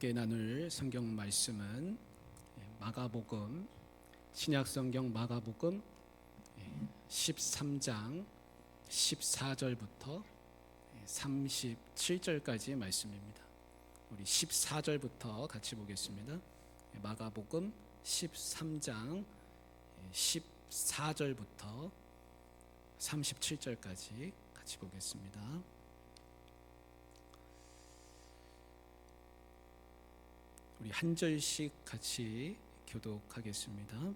함께 나눌 성경 말씀은 마가복음, 신약성경 마가복음 13장 14절부터 37절까지의 말씀입니다. 우리 14절부터 같이 보겠습니다. 마가복음 13장 14절부터 37절까지 같이 보겠습니다. 우리 한 절씩 같이 교독하겠습니다.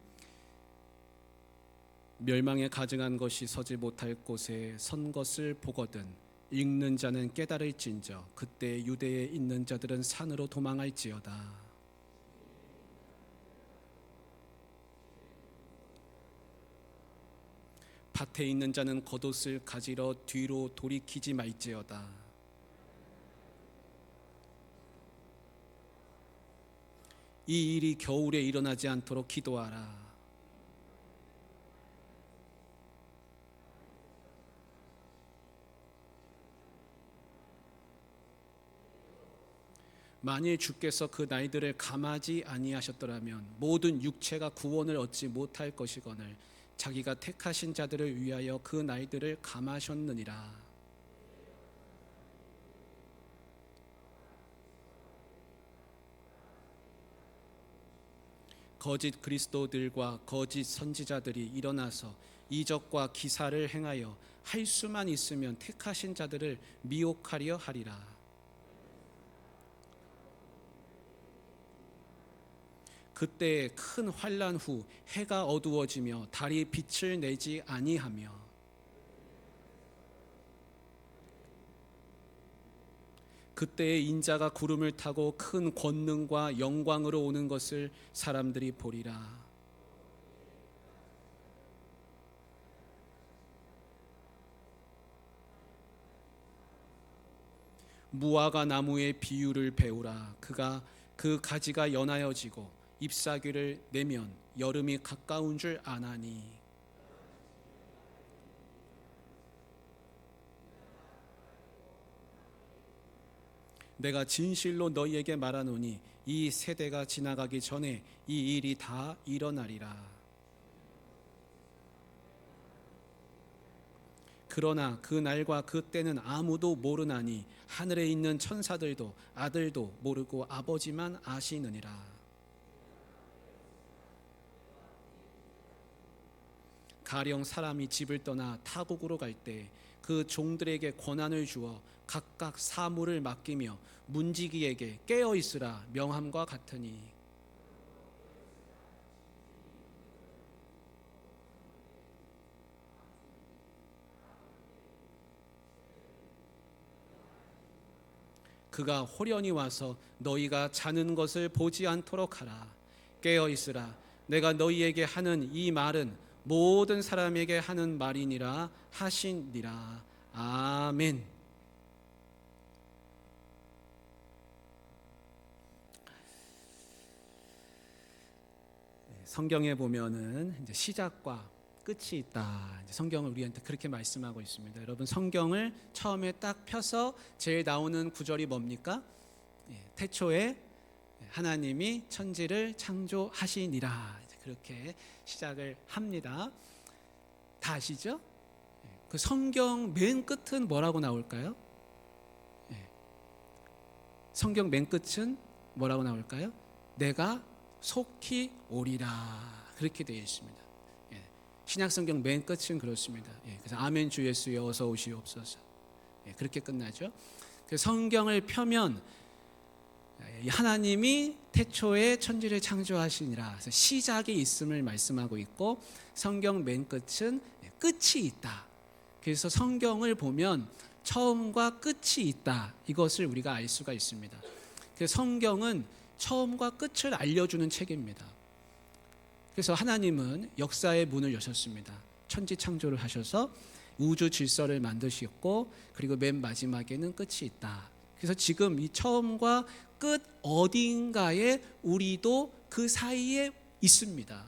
멸망에 가증한 것이 서지 못할 곳에 선 것을 보거든 읽는 자는 깨달을진저 그때 유대에 있는 자들은 산으로 도망할지어다. 밭에 있는 자는 겉옷을 가지러 뒤로 돌이키지 말지어다. 이 일이 겨울에 일어나지 않도록 기도하라. 만일 주께서 그 나이들을 감하지 아니하셨더라면 모든 육체가 구원을 얻지 못할 것이거늘 자기가 택하신 자들을 위하여 그 나이들을 감하셨느니라. 거짓 그리스도들과 거짓 선지자들이 일어나서 이적과 기사를 행하여 할 수만 있으면 택하신 자들을 미혹하려 하리라. 그때 큰 환난 후 해가 어두워지며 달이 빛을 내지 아니하며 그때에 인자가 구름을 타고 큰 권능과 영광으로 오는 것을 사람들이 보리라. 무화과 나무의 비유를 배우라. 그 가지가 연하여지고 잎사귀를 내면 여름이 가까운 줄 아나니. 내가 진실로 너희에게 말하노니 이 세대가 지나가기 전에 이 일이 다 일어나리라. 그러나 그 날과 그 때는 아무도 모르나니 하늘에 있는 천사들도 아들도 모르고 아버지만 아시느니라. 가령 사람이 집을 떠나 타국으로 갈 때 그 종들에게 권한을 주어 각각 사물을 맡기며 문지기에게 깨어 있으라 명함과 같으니 그가 호련히 와서 너희가 자는 것을 보지 않도록 하라. 깨어 있으라. 내가 너희에게 하는 이 말은 모든 사람에게 하는 말이니라 하시니라. 아멘. 성경에 보면은 이제 시작과 끝이 있다. 성경을 우리한테 그렇게 말씀하고 있습니다. 여러분 성경을 처음에 딱 펴서 제일 나오는 구절이 뭡니까? 태초에 하나님이 천지를 창조하시니라. 그렇게 시작을 합니다. 다 아시죠? 그 성경 맨 끝은 뭐라고 나올까요? 성경 맨 끝은 뭐라고 나올까요? 내가 속히 오리라. 그렇게 되어 있습니다. 신약성경 맨 끝은 그렇습니다. 그래서 아멘 주 예수여 어서 오시옵소서. 그렇게 끝나죠. 그 성경을 펴면 하나님이 태초에 천지를 창조하시니라. 그래서 시작이 있음을 말씀하고 있고 성경 맨 끝은 끝이 있다. 그래서 성경을 보면 처음과 끝이 있다. 이것을 우리가 알 수가 있습니다. 그래서 성경은 처음과 끝을 알려주는 책입니다. 그래서 하나님은 역사의 문을 여셨습니다. 천지 창조를 하셔서 우주 질서를 만드셨고 그리고 맨 마지막에는 끝이 있다. 그래서 지금 이 처음과 끝 어딘가에 우리도 그 사이에 있습니다.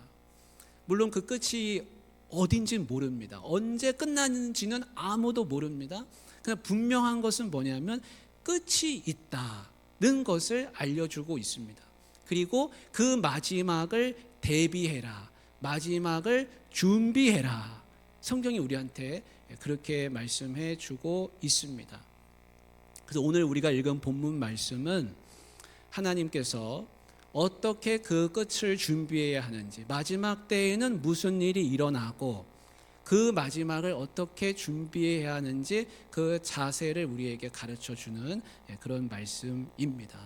물론 그 끝이 어딘지는 모릅니다. 언제 끝나는지는 아무도 모릅니다. 그냥 분명한 것은 뭐냐면 끝이 있다. 것을 알려주고 있습니다. 그리고 그 마지막을 대비해라, 마지막을 준비해라. 성경이 우리한테 그렇게 말씀해 주고 있습니다. 그래서 오늘 우리가 읽은 본문 말씀은 하나님께서 어떻게 그 끝을 준비해야 하는지, 마지막 때에는 무슨 일이 일어나고 그 마지막을 어떻게 준비해야 하는지 그 자세를 우리에게 가르쳐 주는 그런 말씀입니다.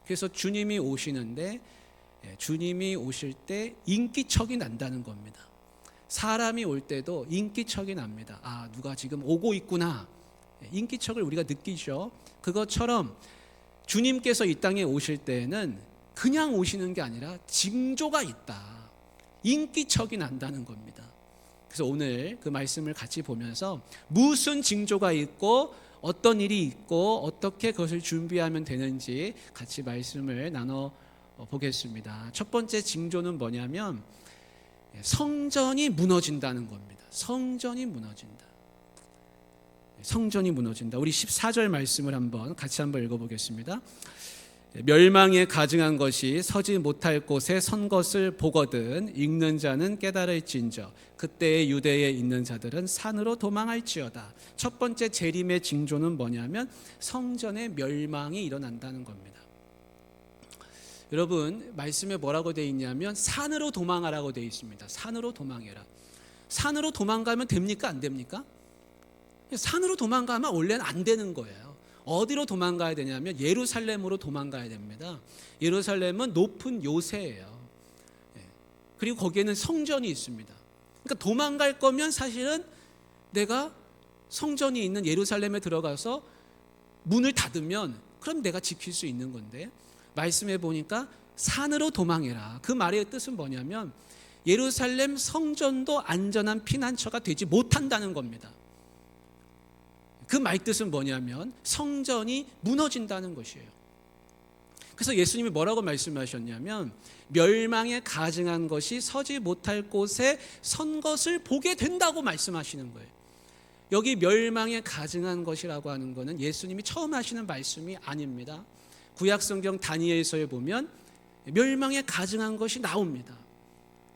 그래서 주님이 오시는데, 주님이 오실 때 인기척이 난다는 겁니다. 사람이 올 때도 인기척이 납니다. 아, 누가 지금 오고 있구나. 인기척을 우리가 느끼죠. 그것처럼 주님께서 이 땅에 오실 때에는 그냥 오시는 게 아니라 징조가 있다. 인기척이 난다는 겁니다. 그래서 오늘 그 말씀을 같이 보면서 무슨 징조가 있고 어떤 일이 있고 어떻게 그것을 준비하면 되는지 같이 말씀을 나눠 보겠습니다. 첫 번째 징조는 뭐냐면 성전이 무너진다는 겁니다. 성전이 무너진다. 성전이 무너진다. 우리 14절 말씀을 같이 한번 읽어보겠습니다. 멸망에 가증한 것이 서지 못할 곳에 선 것을 보거든 읽는 자는 깨달을진저 그때의 유대에 있는 자들은 산으로 도망할지어다. 첫 번째 재림의 징조는 뭐냐면 성전의 멸망이 일어난다는 겁니다. 여러분, 말씀에 뭐라고 되어 있냐면 산으로 도망하라고 되어 있습니다. 산으로 도망해라. 산으로 도망가면 됩니까? 안 됩니까? 산으로 도망가면 원래는 안 되는 거예요. 어디로 도망가야 되냐면 예루살렘으로 도망가야 됩니다. 예루살렘은 높은 요새예요. 그리고 거기에는 성전이 있습니다. 그러니까 도망갈 거면 사실은 내가 성전이 있는 예루살렘에 들어가서 문을 닫으면 그럼 내가 지킬 수 있는 건데, 말씀해 보니까 산으로 도망해라. 그 말의 뜻은 뭐냐면 예루살렘 성전도 안전한 피난처가 되지 못한다는 겁니다. 그 말뜻은 뭐냐면 성전이 무너진다는 것이에요. 그래서 예수님이 뭐라고 말씀하셨냐면 멸망에 가증한 것이 서지 못할 곳에 선 것을 보게 된다고 말씀하시는 거예요. 여기 멸망에 가증한 것이라고 하는 것은 예수님이 처음 하시는 말씀이 아닙니다. 구약성경 다니엘서에 보면 멸망에 가증한 것이 나옵니다.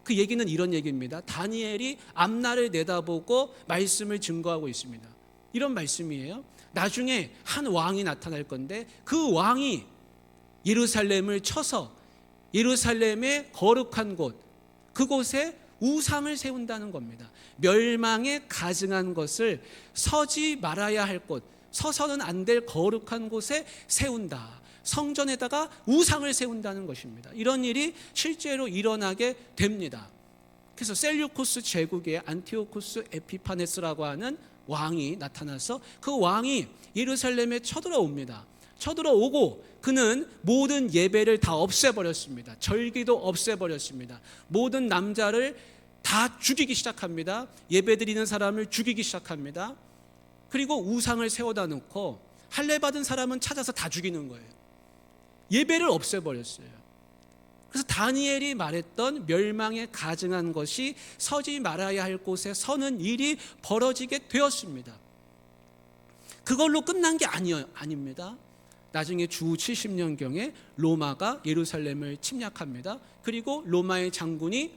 그 얘기는 이런 얘기입니다. 다니엘이 앞날을 내다보고 말씀을 증거하고 있습니다. 이런 말씀이에요. 나중에 한 왕이 나타날 건데 그 왕이 예루살렘을 쳐서 예루살렘의 거룩한 곳, 그곳에 우상을 세운다는 겁니다. 멸망에 가증한 것을 서지 말아야 할 곳, 서서는 안 될 거룩한 곳에 세운다. 성전에다가 우상을 세운다는 것입니다. 이런 일이 실제로 일어나게 됩니다. 그래서 셀류쿠스 제국의 안티오쿠스 에피파네스라고 하는 왕이 나타나서 그 왕이 예루살렘에 쳐들어옵니다. 쳐들어오고 그는 모든 예배를 다 없애버렸습니다. 절기도 없애버렸습니다. 모든 남자를 다 죽이기 시작합니다. 예배드리는 사람을 죽이기 시작합니다. 그리고 우상을 세워다 놓고 할례 받은 사람은 찾아서 다 죽이는 거예요. 예배를 없애버렸어요. 그래서 다니엘이 말했던 멸망에 가증한 것이 서지 말아야 할 곳에 서는 일이 벌어지게 되었습니다. 그걸로 끝난 게 아닙니다. 나중에 주 70년경에 로마가 예루살렘을 침략합니다. 그리고 로마의 장군이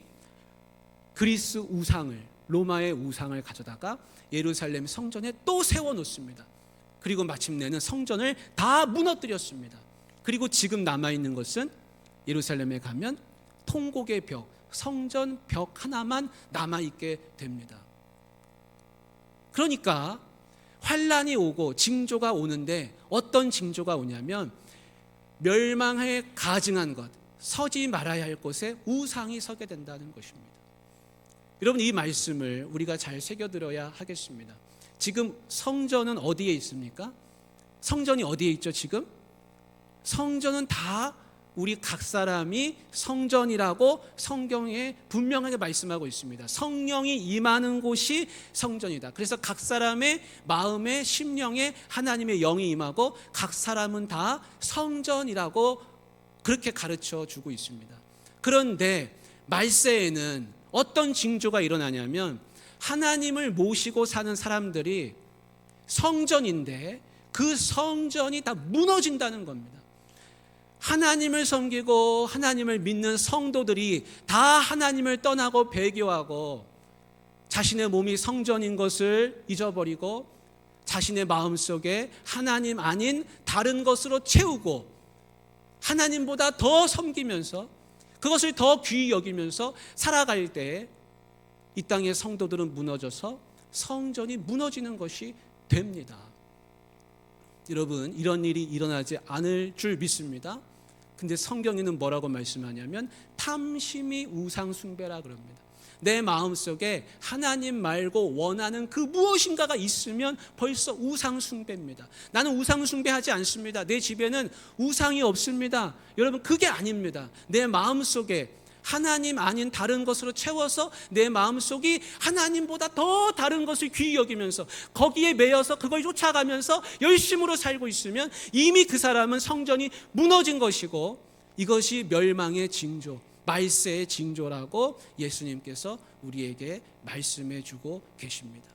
그리스 우상을, 로마의 우상을 가져다가 예루살렘 성전에 또 세워놓습니다. 그리고 마침내는 성전을 다 무너뜨렸습니다. 그리고 지금 남아있는 것은 예루살렘에 가면 통곡의 벽, 성전 벽 하나만 남아있게 됩니다. 그러니까 환란이 오고 징조가 오는데 어떤 징조가 오냐면 멸망에 가증한 것, 서지 말아야 할 곳에 우상이 서게 된다는 것입니다. 여러분, 이 말씀을 우리가 잘 새겨들어야 하겠습니다. 지금 성전은 어디에 있습니까? 성전이 어디에 있죠 지금? 성전은 다 우리 각 사람이 성전이라고 성경에 분명하게 말씀하고 있습니다. 성령이 임하는 곳이 성전이다. 그래서 각 사람의 마음에 심령에 하나님의 영이 임하고 각 사람은 다 성전이라고 그렇게 가르쳐 주고 있습니다. 그런데 말세에는 어떤 징조가 일어나냐면 하나님을 모시고 사는 사람들이 성전인데 그 성전이 다 무너진다는 겁니다. 하나님을 섬기고 하나님을 믿는 성도들이 다 하나님을 떠나고 배교하고 자신의 몸이 성전인 것을 잊어버리고 자신의 마음속에 하나님 아닌 다른 것으로 채우고 하나님보다 더 섬기면서 그것을 더 귀히 여기면서 살아갈 때 이 땅의 성도들은 무너져서 성전이 무너지는 것이 됩니다. 여러분, 이런 일이 일어나지 않을 줄 믿습니다. 근데 성경에는 뭐라고 말씀하냐면 탐심이 우상 숭배라 그럽니다. 내 마음속에 하나님 말고 원하는 그 무엇인가가 있으면 벌써 우상 숭배입니다. 나는 우상 숭배하지 않습니다. 내 집에는 우상이 없습니다. 여러분, 그게 아닙니다. 내 마음속에 하나님 아닌 다른 것으로 채워서 내 마음속이 하나님보다 더 다른 것을 귀히 여기면서 거기에 매여서 그걸 쫓아가면서 열심으로 살고 있으면 이미 그 사람은 성전이 무너진 것이고 이것이 멸망의 징조, 말세의 징조라고 예수님께서 우리에게 말씀해 주고 계십니다.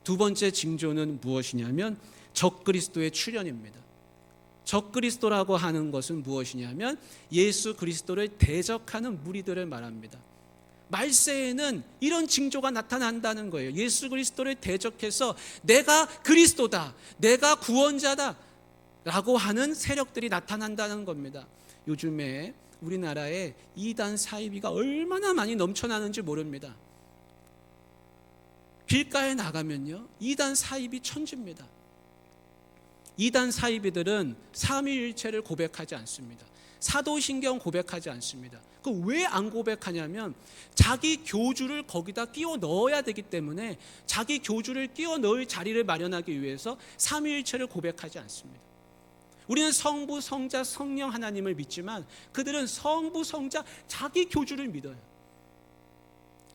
두 번째 징조는 무엇이냐면 적그리스도의 출현입니다. 적그리스도라고 하는 것은 무엇이냐면 예수 그리스도를 대적하는 무리들을 말합니다. 말세에는 이런 징조가 나타난다는 거예요. 예수 그리스도를 대적해서 내가 그리스도다, 내가 구원자다 라고 하는 세력들이 나타난다는 겁니다. 요즘에 우리나라에 이단 사이비가 얼마나 많이 넘쳐나는지 모릅니다. 길가에 나가면요, 이단 사이비 천지입니다. 이단 사이비들은 삼위일체를 고백하지 않습니다. 사도신경 고백하지 않습니다. 그 왜 안 고백하냐면 자기 교주를 거기다 끼워 넣어야 되기 때문에 자기 교주를 끼워 넣을 자리를 마련하기 위해서 삼위일체를 고백하지 않습니다. 우리는 성부, 성자, 성령 하나님을 믿지만 그들은 성부, 성자, 자기 교주를 믿어요.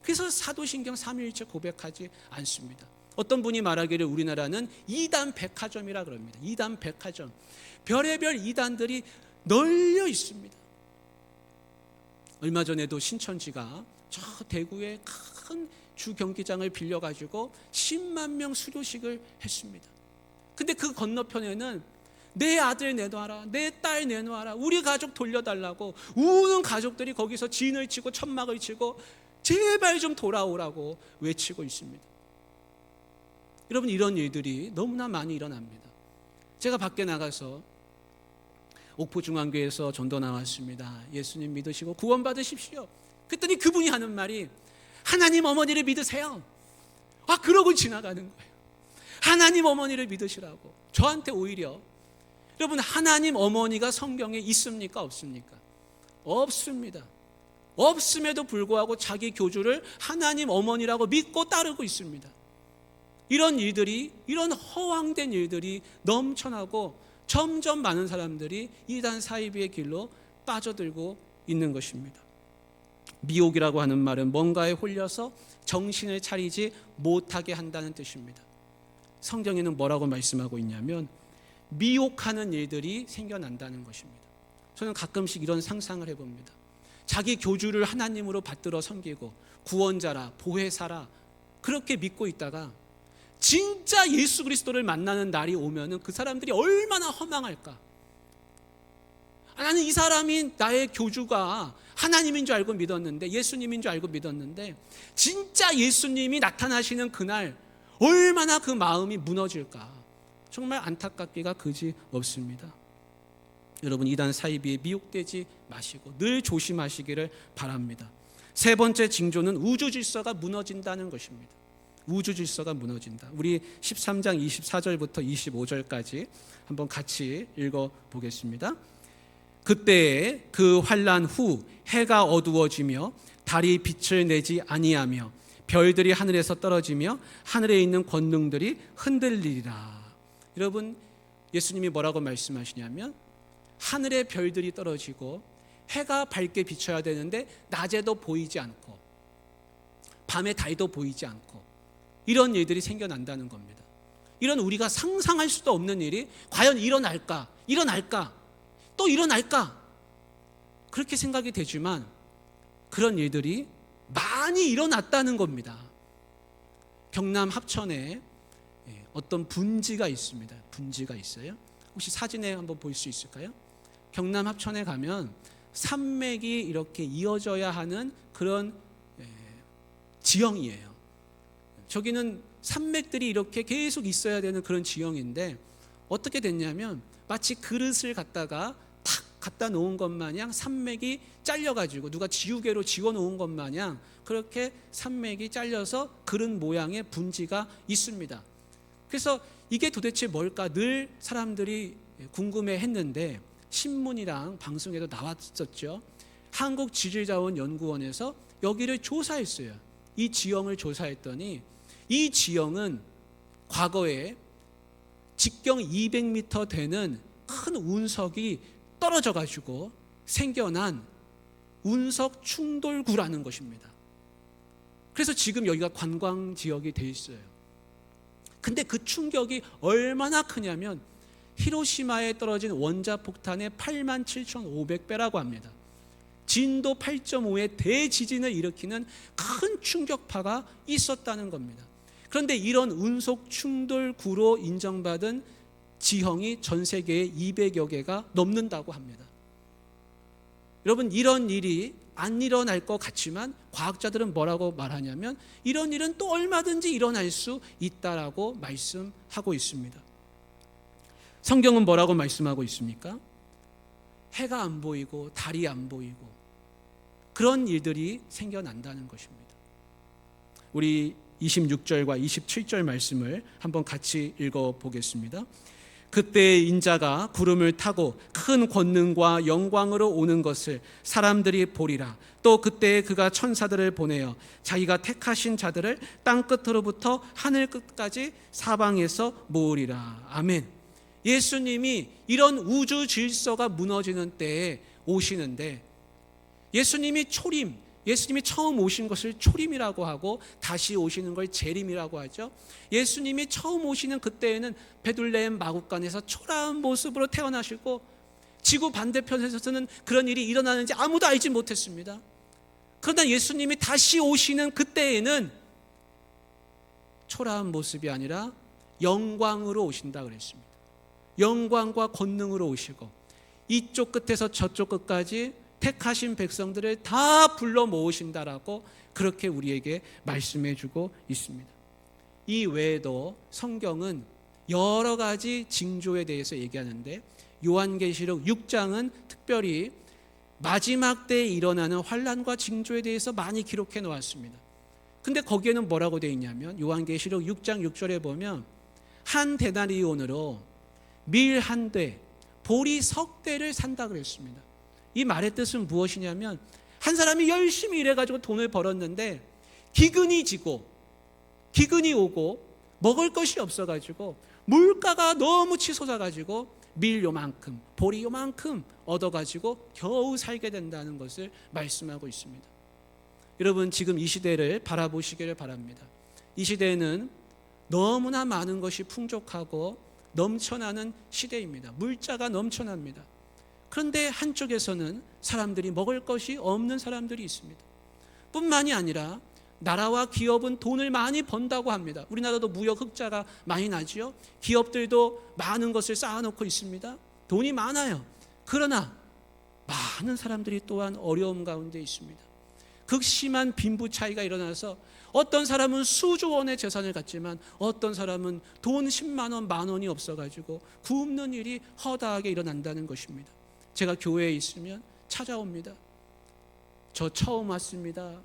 그래서 사도신경 삼위일체 고백하지 않습니다. 어떤 분이 말하기를 우리나라는 이단 백화점이라 그럽니다. 이단 백화점. 별의별 이단들이 널려 있습니다. 얼마 전에도 신천지가 저 대구의 큰 주 경기장을 빌려가지고 10만 명 수료식을 했습니다. 근데 그 건너편에는 내 아들 내놔라, 내 딸 내놔라, 우리 가족 돌려달라고 우는 가족들이 거기서 진을 치고 천막을 치고 제발 좀 돌아오라고 외치고 있습니다. 여러분, 이런 일들이 너무나 많이 일어납니다. 제가 밖에 나가서 옥포중앙교회에서 전도 나왔습니다. 예수님 믿으시고 구원 받으십시오. 그랬더니 그분이 하는 말이 하나님 어머니를 믿으세요. 그러고 지나가는 거예요. 하나님 어머니를 믿으시라고. 저한테 오히려 여러분, 하나님 어머니가 성경에 있습니까? 없습니까? 없습니다. 없음에도 불구하고 자기 교주를 하나님 어머니라고 믿고 따르고 있습니다. 이런 일들이, 이런 허황된 일들이 넘쳐나고 점점 많은 사람들이 이단 사이비의 길로 빠져들고 있는 것입니다. 미혹이라고 하는 말은 뭔가에 홀려서 정신을 차리지 못하게 한다는 뜻입니다. 성경에는 뭐라고 말씀하고 있냐면 미혹하는 일들이 생겨난다는 것입니다. 저는 가끔씩 이런 상상을 해봅니다. 자기 교주를 하나님으로 받들어 섬기고 구원자라, 보혜사라 그렇게 믿고 있다가 진짜 예수 그리스도를 만나는 날이 오면은 그 사람들이 얼마나 허망할까. 나는 이 사람이 나의 교주가 하나님인 줄 알고 믿었는데, 예수님인 줄 알고 믿었는데 진짜 예수님이 나타나시는 그날 얼마나 그 마음이 무너질까. 정말 안타깝기가 그지 없습니다. 여러분, 이단 사이비에 미혹되지 마시고 늘 조심하시기를 바랍니다. 세 번째 징조는 우주 질서가 무너진다는 것입니다. 우주 질서가 무너진다. 우리 13장 24절부터 25절까지 한번 같이 읽어보겠습니다. 그때에 그 환난 후 해가 어두워지며 달이 빛을 내지 아니하며 별들이 하늘에서 떨어지며 하늘에 있는 권능들이 흔들리리라. 여러분, 예수님이 뭐라고 말씀하시냐면 하늘에 별들이 떨어지고 해가 밝게 비춰야 되는데 낮에도 보이지 않고 밤에 달도 보이지 않고 이런 일들이 생겨난다는 겁니다. 이런 우리가 상상할 수도 없는 일이 과연 일어날까? 또 일어날까? 그렇게 생각이 되지만 그런 일들이 많이 일어났다는 겁니다. 경남 합천에 어떤 분지가 있습니다. 분지가 있어요. 혹시 사진에 한번 볼 수 있을까요? 경남 합천에 가면 산맥이 이렇게 이어져야 하는 그런 지형이에요. 저기는 산맥들이 이렇게 계속 있어야 되는 그런 지형인데 어떻게 됐냐면 마치 그릇을 갖다가 탁 갖다 놓은 것 마냥 산맥이 잘려가지고 누가 지우개로 지워놓은 것 마냥 그렇게 산맥이 잘려서 그릇 모양의 분지가 있습니다. 그래서 이게 도대체 뭘까 늘 사람들이 궁금해했는데 신문이랑 방송에도 나왔었죠. 한국지질자원연구원에서 여기를 조사했어요. 이 지형을 조사했더니 이 지형은 과거에 직경 200m 되는 큰 운석이 떨어져 가지고 생겨난 운석 충돌구라는 것입니다. 그래서 지금 여기가 관광 지역이 돼 있어요. 근데 그 충격이 얼마나 크냐면 히로시마에 떨어진 원자폭탄의 87,500배라고 합니다. 진도 8.5의 대지진을 일으키는 큰 충격파가 있었다는 겁니다. 그런데 이런 운석 충돌구로 인정받은 지형이 전 세계에 200여 개가 넘는다고 합니다. 여러분, 이런 일이 안 일어날 것 같지만 과학자들은 뭐라고 말하냐면 이런 일은 또 얼마든지 일어날 수 있다라고 말씀하고 있습니다. 성경은 뭐라고 말씀하고 있습니까? 해가 안 보이고 달이 안 보이고 그런 일들이 생겨난다는 것입니다. 우리 26절과 27절 말씀을 한번 같이 읽어보겠습니다. 그때 인자가 구름을 타고 큰 권능과 영광으로 오는 것을 사람들이 보리라. 또 그때 그가 천사들을 보내어 자기가 택하신 자들을 땅 끝으로부터 하늘 끝까지 사방에서 모으리라. 아멘. 예수님이 이런 우주 질서가 무너지는 때에 오시는데 예수님이 처음 오신 것을 초림이라고 하고 다시 오시는 걸 재림이라고 하죠. 예수님이 처음 오시는 그때에는 베들레헴 마구간에서 초라한 모습으로 태어나시고 지구 반대편에서는 그런 일이 일어나는지 아무도 알지 못했습니다. 그러나 예수님이 다시 오시는 그때에는 초라한 모습이 아니라 영광으로 오신다 그랬습니다. 영광과 권능으로 오시고 이쪽 끝에서 저쪽 끝까지 택하신 백성들을 다 불러 모으신다라고 그렇게 우리에게 말씀해 주고 있습니다. 이 외에도 성경은 여러 가지 징조에 대해서 얘기하는데 요한계시록 6장은 특별히 마지막 때에 일어나는 환난과 징조에 대해서 많이 기록해 놓았습니다. 근데 거기에는 뭐라고 되어 있냐면 요한계시록 6장 6절에 보면 한 데나리온으로 밀 한 대, 보리 석 대를 산다 그랬습니다. 이 말의 뜻은 무엇이냐면 한 사람이 열심히 일해가지고 돈을 벌었는데 기근이 지고 기근이 오고 먹을 것이 없어가지고 물가가 너무 치솟아가지고 밀 요만큼 보리 요만큼 얻어가지고 겨우 살게 된다는 것을 말씀하고 있습니다. 여러분, 지금 이 시대를 바라보시기를 바랍니다. 이 시대에는 너무나 많은 것이 풍족하고 넘쳐나는 시대입니다. 물자가 넘쳐납니다. 그런데 한쪽에서는 사람들이 먹을 것이 없는 사람들이 있습니다. 뿐만이 아니라 나라와 기업은 돈을 많이 번다고 합니다. 우리나라도 무역 흑자가 많이 나지요. 기업들도 많은 것을 쌓아놓고 있습니다. 돈이 많아요. 그러나 많은 사람들이 또한 어려움 가운데 있습니다. 극심한 빈부 차이가 일어나서 어떤 사람은 수조 원의 재산을 갖지만 어떤 사람은 돈 10만 원, 만 원이 없어가지고 굶는 일이 허다하게 일어난다는 것입니다. 제가 교회에 있으면 찾아옵니다. 저 처음 왔습니다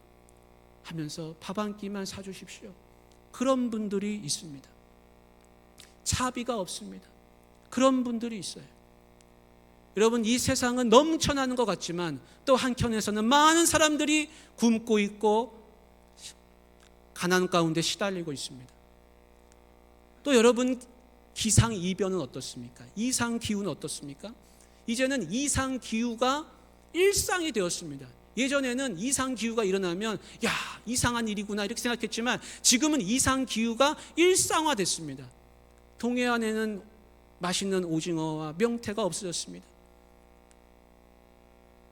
하면서 밥 한 끼만 사주십시오. 그런 분들이 있습니다. 차비가 없습니다. 그런 분들이 있어요. 여러분, 이 세상은 넘쳐나는 것 같지만 또 한켠에서는 많은 사람들이 굶고 있고 가난 가운데 시달리고 있습니다. 또 여러분, 기상이변은 어떻습니까? 이상기후는 어떻습니까? 이제는 이상기후가 일상이 되었습니다. 예전에는 이상기후가 일어나면 야, 이상한 일이구나 이렇게 생각했지만 지금은 이상기후가 일상화됐습니다. 동해안에는 맛있는 오징어와 명태가 없어졌습니다.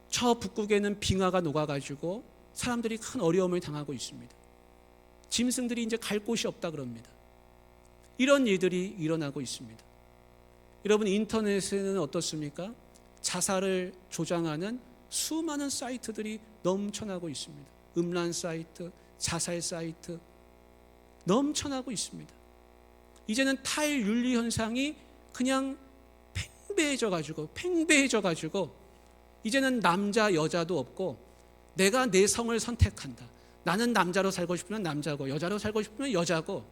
저 북극에는 빙하가 녹아가지고 사람들이 큰 어려움을 당하고 있습니다. 짐승들이 이제 갈 곳이 없다 그럽니다. 이런 일들이 일어나고 있습니다. 여러분, 인터넷에는 어떻습니까? 자살을 조장하는 수많은 사이트들이 넘쳐나고 있습니다. 음란 사이트, 자살 사이트 넘쳐나고 있습니다. 이제는 탈윤리 현상이 그냥 팽배해져 가지고 이제는 남자 여자도 없고 내가 내 성을 선택한다. 나는 남자로 살고 싶으면 남자고 여자로 살고 싶으면 여자고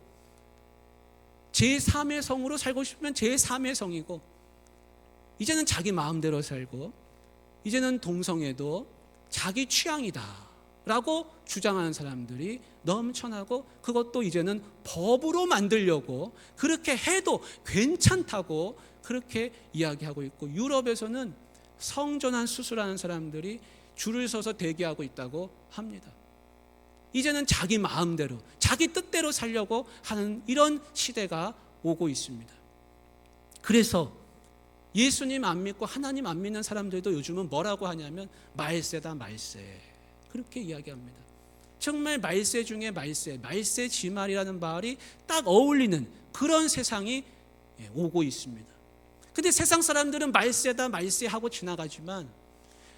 제3의 성으로 살고 싶으면 제3의 성이고 이제는 자기 마음대로 살고 이제는 동성애도 자기 취향이다 라고 주장하는 사람들이 넘쳐나고 그것도 이제는 법으로 만들려고 그렇게 해도 괜찮다고 그렇게 이야기하고 있고 유럽에서는 성전환 수술하는 사람들이 줄을 서서 대기하고 있다고 합니다. 이제는 자기 마음대로 자기 뜻대로 살려고 하는 이런 시대가 오고 있습니다. 그래서 예수님 안 믿고 하나님 안 믿는 사람들도 요즘은 뭐라고 하냐면 말세다 말세 그렇게 이야기합니다. 정말 말세 중에 말세 지말이라는 말이 딱 어울리는 그런 세상이 오고 있습니다. 근데 세상 사람들은 말세다 말세 하고 지나가지만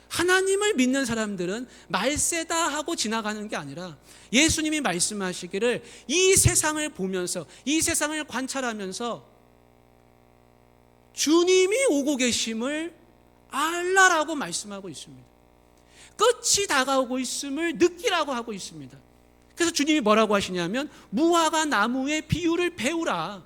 하나님을 믿는 사람들은 말세다 하고 지나가는 게 아니라 예수님이 말씀하시기를 이 세상을 보면서 이 세상을 관찰하면서 주님이 오고 계심을 알라라고 말씀하고 있습니다. 끝이 다가오고 있음을 느끼라고 하고 있습니다. 그래서 주님이 뭐라고 하시냐면 무화과 나무의 비유를 배우라.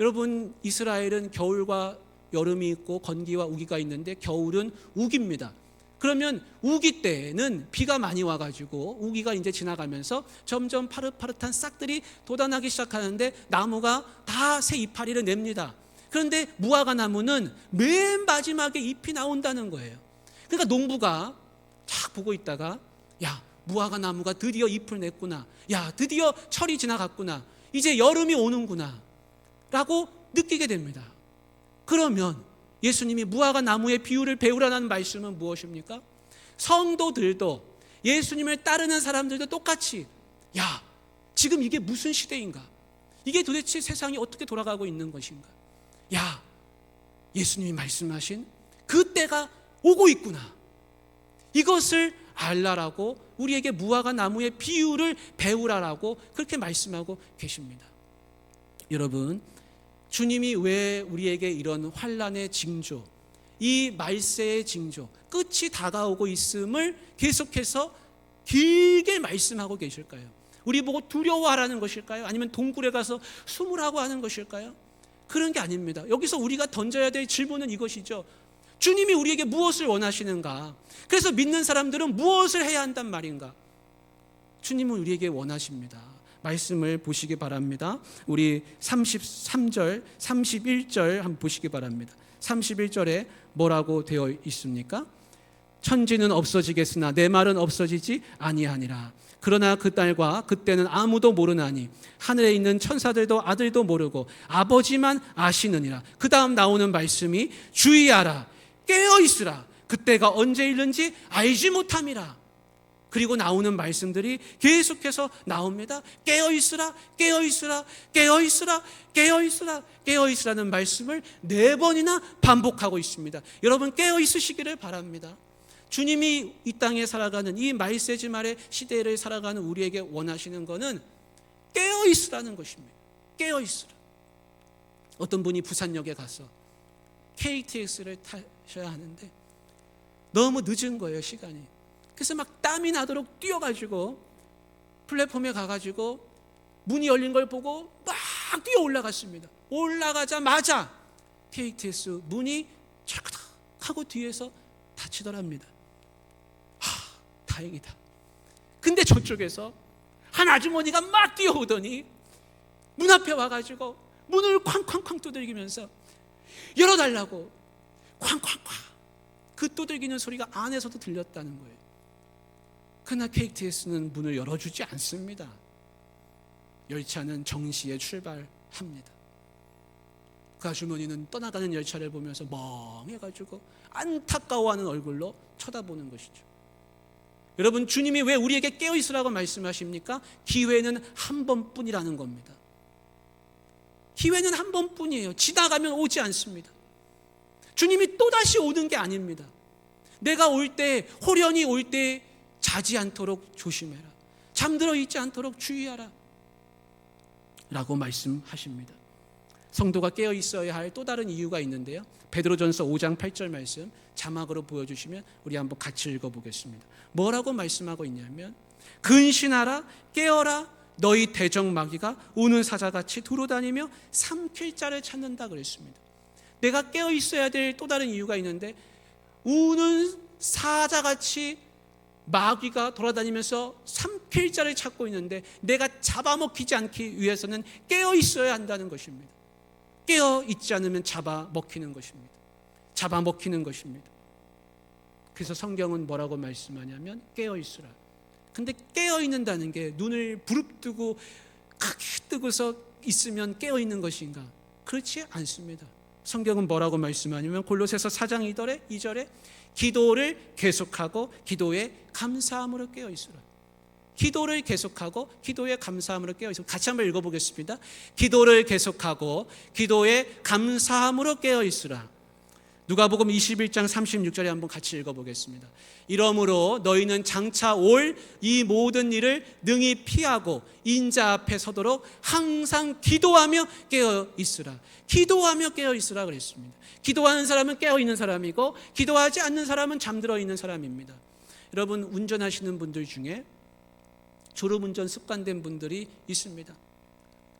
여러분 이스라엘은 겨울과 여름이 있고 건기와 우기가 있는데 겨울은 우기입니다. 그러면 우기 때는 비가 많이 와가지고 우기가 이제 지나가면서 점점 파릇파릇한 싹들이 돋아나기 시작하는데 나무가 다 새 이파리를 냅니다. 그런데 무화과 나무는 맨 마지막에 잎이 나온다는 거예요. 그러니까 농부가 쫙 보고 있다가 야 무화과 나무가 드디어 잎을 냈구나. 야 드디어 철이 지나갔구나. 이제 여름이 오는구나 라고 느끼게 됩니다. 그러면 예수님이 무화과 나무의 비유를 배우라는 말씀은 무엇입니까? 성도들도 예수님을 따르는 사람들도 똑같이 야 지금 이게 무슨 시대인가? 이게 도대체 세상이 어떻게 돌아가고 있는 것인가? 야 예수님이 말씀하신 그 때가 오고 있구나. 이것을 알라라고 우리에게 무화과 나무의 비유를 배우라라고 그렇게 말씀하고 계십니다. 여러분 주님이 왜 우리에게 이런 환난의 징조, 이 말세의 징조, 끝이 다가오고 있음을 계속해서 길게 말씀하고 계실까요? 우리 보고 두려워하라는 것일까요? 아니면 동굴에 가서 숨으라고 하는 것일까요? 그런 게 아닙니다. 여기서 우리가 던져야 될 질문은 이것이죠. 주님이 우리에게 무엇을 원하시는가? 그래서 믿는 사람들은 무엇을 해야 한단 말인가? 주님은 우리에게 원하십니다. 말씀을 보시기 바랍니다. 우리 33절, 31절 한번 보시기 바랍니다. 31절에 뭐라고 되어 있습니까? 천지는 없어지겠으나 내 말은 없어지지 아니하니라. 그러나 그 날과 그때는 아무도 모르나니 하늘에 있는 천사들도 아들도 모르고 아버지만 아시느니라. 그 다음 나오는 말씀이 주의하라 깨어있으라 그때가 언제 있는지 알지 못함이라. 그리고 나오는 말씀들이 계속해서 나옵니다. 깨어있으라 깨어있으라 깨어있으라 깨어있으라 깨어있으라는 말씀을 4번이나 반복하고 있습니다. 여러분 깨어있으시기를 바랍니다. 주님이 이 땅에 살아가는 이 말세지말의 시대를 살아가는 우리에게 원하시는 것은 깨어있으라는 것입니다. 깨어있으라. 어떤 분이 부산역에 가서 KTX를 타셔야 하는데 너무 늦은 거예요, 시간이. 그래서 막 땀이 나도록 뛰어가지고 플랫폼에 가가지고 문이 열린 걸 보고 막 뛰어 올라갔습니다. 올라가자마자 KTX 문이 철크덕 하고 뒤에서 닫히더랍니다. 다행이다. 근데 저쪽에서 한 아주머니가 막 뛰어오더니 문 앞에 와가지고 문을 쾅쾅쾅 두들기면서 열어달라고 쾅쾅쾅 그 두들기는 소리가 안에서도 들렸다는 거예요. 그러나 KTX는 문을 열어주지 않습니다. 열차는 정시에 출발합니다. 그 아주머니는 떠나가는 열차를 보면서 멍해가지고 안타까워하는 얼굴로 쳐다보는 것이죠. 여러분 주님이 왜 우리에게 깨어있으라고 말씀하십니까? 기회는 한 번뿐이라는 겁니다. 기회는 한 번뿐이에요. 지나가면 오지 않습니다. 주님이 또다시 오는 게 아닙니다. 내가 올 때, 호련히 올 때 자지 않도록 조심해라. 잠들어 있지 않도록 주의하라 라고 말씀하십니다. 성도가 깨어 있어야 할 또 다른 이유가 있는데요, 베드로전서 5장 8절 말씀 자막으로 보여주시면 우리 한번 같이 읽어보겠습니다. 뭐라고 말씀하고 있냐면, 근신하라, 깨어라, 너희 대적 마귀가 우는 사자같이 두루다니며 삼킬 자를 찾는다 그랬습니다. 내가 깨어 있어야 될 또 다른 이유가 있는데, 우는 사자같이 마귀가 돌아다니면서 삼킬 자를 찾고 있는데, 내가 잡아먹히지 않기 위해서는 깨어 있어야 한다는 것입니다. 깨어 있지 않으면 잡아먹히는 것입니다. 잡아먹히는 것입니다. 그래서 성경은 뭐라고 말씀하냐면 깨어 있으라. 근데 깨어 있는다는 게 눈을 부릅뜨고 크게 뜨고서 있으면 깨어 있는 것인가? 그렇지 않습니다. 성경은 뭐라고 말씀하냐면 골로새서 4장 2절에 기도를 계속하고 기도에 감사함으로 깨어 있으라. 기도를 계속하고 기도에 감사함으로 깨어 있으라. 같이 한번 읽어보겠습니다. 기도를 계속하고 기도에 감사함으로 깨어 있으라. 누가복음 21장 36절에 한번 같이 읽어보겠습니다. 이러므로 너희는 장차 올 이 모든 일을 능히 피하고 인자 앞에 서도록 항상 기도하며 깨어 있으라. 기도하며 깨어 있으라 그랬습니다. 기도하는 사람은 깨어 있는 사람이고, 기도하지 않는 사람은 잠들어 있는 사람입니다. 여러분, 운전하시는 분들 중에 졸음운전 습관된 분들이 있습니다.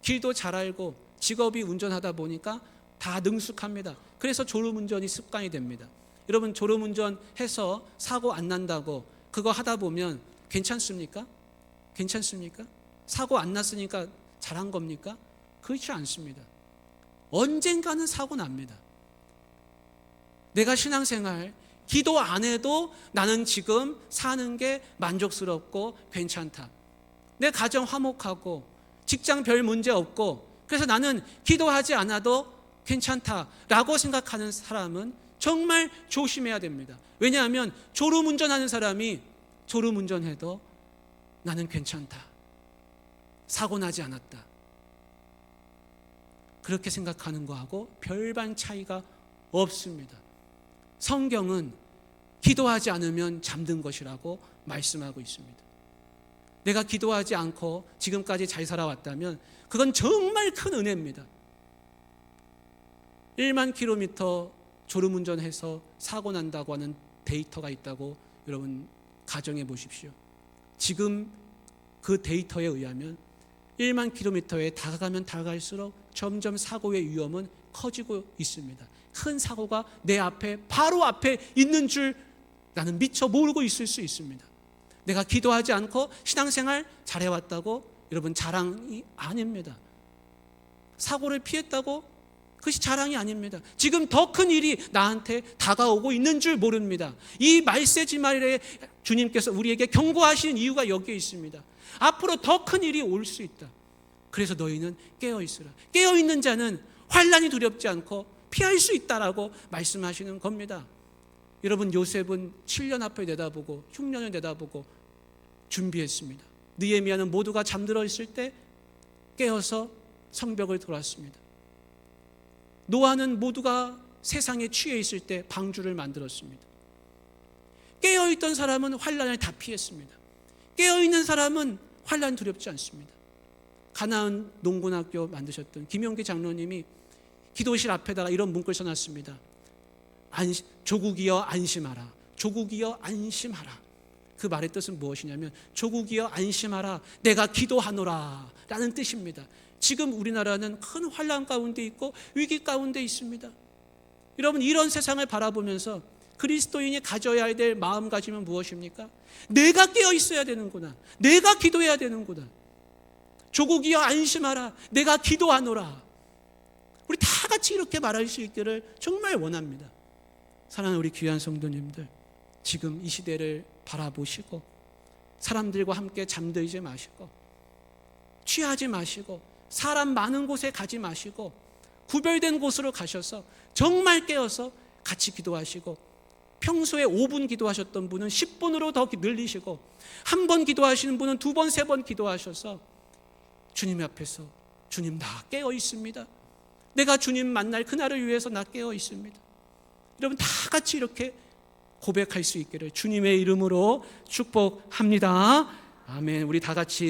길도 잘 알고 직업이 운전하다 보니까 다 능숙합니다. 그래서 졸음운전이 습관이 됩니다. 여러분, 졸음운전해서 사고 안 난다고 그거 하다 보면 괜찮습니까? 괜찮습니까? 사고 안 났으니까 잘한 겁니까? 그렇지 않습니다. 언젠가는 사고 납니다. 내가 신앙생활 기도 안 해도 나는 지금 사는 게 만족스럽고 괜찮다. 내 가정 화목하고 직장 별 문제 없고 그래서 나는 기도하지 않아도 괜찮다라고 생각하는 사람은 정말 조심해야 됩니다. 왜냐하면 졸음운전하는 사람이 졸음운전해도 나는 괜찮다, 사고 나지 않았다, 그렇게 생각하는 거하고 별반 차이가 없습니다. 성경은 기도하지 않으면 잠든 것이라고 말씀하고 있습니다. 내가 기도하지 않고 지금까지 잘 살아왔다면 그건 정말 큰 은혜입니다. 1만 킬로미터 졸음운전해서 사고 난다고 하는 데이터가 있다고 여러분 가정해 보십시오. 지금 그 데이터에 의하면 1만 킬로미터에 다가가면 다가갈수록 점점 사고의 위험은 커지고 있습니다. 큰 사고가 내 앞에, 바로 앞에 있는 줄 나는 미처 모르고 있을 수 있습니다. 내가 기도하지 않고 신앙생활 잘해왔다고 여러분 자랑이 아닙니다. 사고를 피했다고 그것이 자랑이 아닙니다. 지금 더 큰 일이 나한테 다가오고 있는 줄 모릅니다. 이 말세지말에 주님께서 우리에게 경고하시는 이유가 여기에 있습니다. 앞으로 더 큰 일이 올 수 있다. 그래서 너희는 깨어있으라. 깨어있는 자는 환난이 두렵지 않고 피할 수 있다라고 말씀하시는 겁니다. 여러분, 요셉은 7년 앞을 내다보고 흉년을 내다보고 준비했습니다. 느헤미야는 모두가 잠들어 있을 때 깨어서 성벽을 돌았습니다. 노아는 모두가 세상에 취해 있을 때 방주를 만들었습니다. 깨어있던 사람은 환난을 다 피했습니다. 깨어있는 사람은 환난 두렵지 않습니다. 가나안 농군학교 만드셨던 김용기 장로님이 기도실 앞에다가 이런 문구를 써놨습니다. 조국이여 안심하라. 조국이여 안심하라. 그 말의 뜻은 무엇이냐면 조국이여 안심하라. 내가 기도하노라 라는 뜻입니다. 지금 우리나라는 큰 환난 가운데 있고 위기 가운데 있습니다. 여러분, 이런 세상을 바라보면서 그리스도인이 가져야 될 마음가짐은 무엇입니까? 내가 깨어 있어야 되는구나. 내가 기도해야 되는구나. 조국이여 안심하라. 내가 기도하노라. 우리 다 같이 이렇게 말할 수 있기를 정말 원합니다. 사랑하는 우리 귀한 성도님들, 지금 이 시대를 바라보시고 사람들과 함께 잠들지 마시고 취하지 마시고 사람 많은 곳에 가지 마시고 구별된 곳으로 가셔서 정말 깨어서 같이 기도하시고, 평소에 5분 기도하셨던 분은 10분으로 더 늘리시고, 한 번 기도하시는 분은 2번, 3번 기도하셔서 주님 앞에서 주님, 나 깨어 있습니다. 내가 주님 만날 그날을 위해서 나 깨어 있습니다. 여러분 다 같이 이렇게 고백할 수 있기를 주님의 이름으로 축복합니다. 아멘. 우리 다 같이